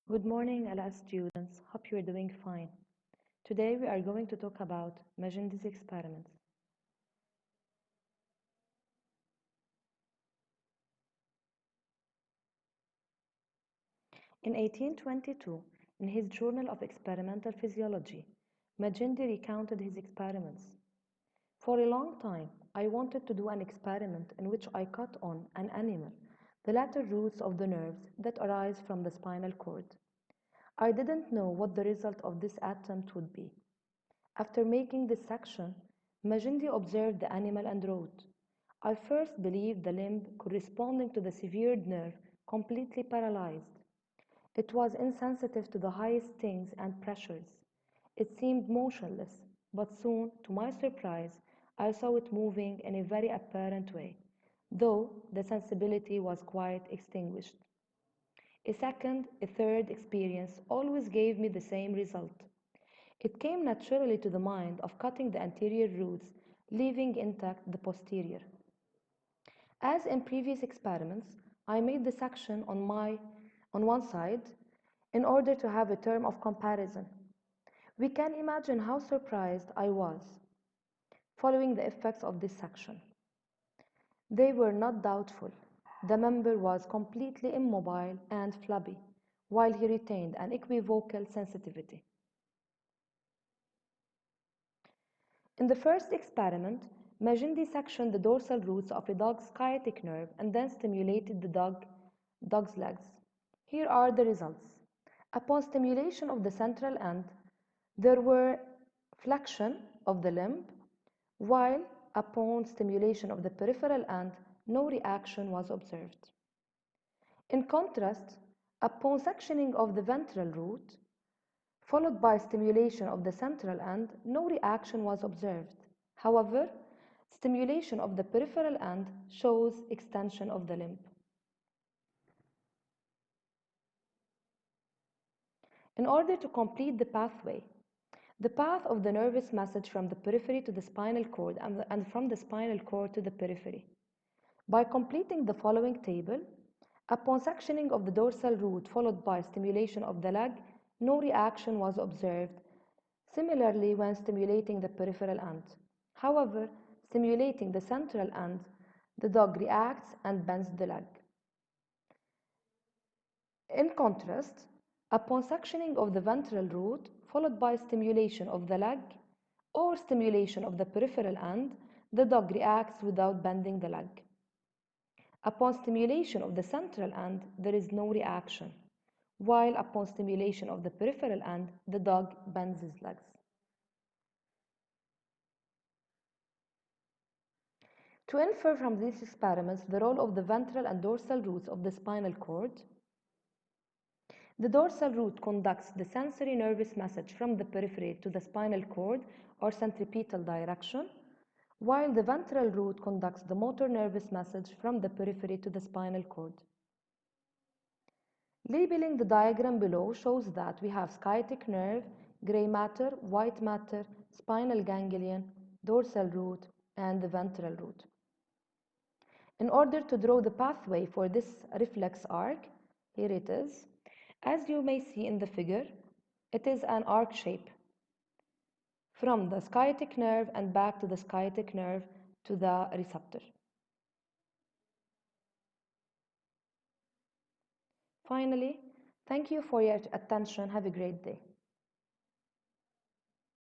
Good morning, LS students. Hope you are doing fine. Today we are going to talk about Magendy's experiments. In 1822, in his Journal of Experimental Physiology, Magendy recounted his experiments. For a long time, I wanted to do an experiment in which I cut on an animal the lateral roots of the nerves that arise from the spinal cord. I didn't know what the result of this attempt would be. After making this section, Magendy observed the animal and wrote, I first believed the limb corresponding to the severed nerve completely paralyzed. It was insensitive to the highest stings and pressures. It seemed motionless, but soon, to my surprise, I saw it moving in a very apparent way, though the sensibility was quite extinguished. A second, a third experience always gave me the same result. It came naturally to the mind of cutting the anterior roots, leaving intact the posterior. As in previous experiments, I made the section on one side in order to have a term of comparison. We can imagine how surprised I was following the effects of this section. They were not doubtful. The member was completely immobile and flabby, while he retained an equivocal sensitivity. In the first experiment, Magendy sectioned the dorsal roots of a dog's sciatic nerve and then stimulated the dog's legs. Here are the results. Upon stimulation of the central end, there were flexion of the limb, while upon stimulation of the peripheral end, no reaction was observed. In contrast, upon sectioning of the ventral root, followed by stimulation of the central end, no reaction was observed. However, stimulation of the peripheral end shows extension of the limb. In order to complete the pathway, the path of the nervous message from the periphery to the spinal cord and from the spinal cord to the periphery. By completing the following table, upon sectioning of the dorsal root followed by stimulation of the leg, no reaction was observed. Similarly, when stimulating the peripheral end. However, stimulating the central end, the dog reacts and bends the leg. In contrast, upon sectioning of the ventral root, followed by stimulation of the leg or stimulation of the peripheral end, the dog reacts without bending the leg. Upon stimulation of the central end, there is no reaction, while upon stimulation of the peripheral end, the dog bends his legs. To infer from these experiments the role of the ventral and dorsal roots of the spinal cord, the dorsal root conducts the sensory nervous message from the periphery to the spinal cord or centripetal direction, while the ventral root conducts the motor nervous message from the periphery to the spinal cord. Labeling the diagram below shows that we have sciatic nerve, gray matter, white matter, spinal ganglion, dorsal root, and the ventral root. In order to draw the pathway for this reflex arc, here it is. As you may see in the figure, it is an arc shape from the sciatic nerve and back to the sciatic nerve to the receptor. Finally, thank you for your attention. Have a great day.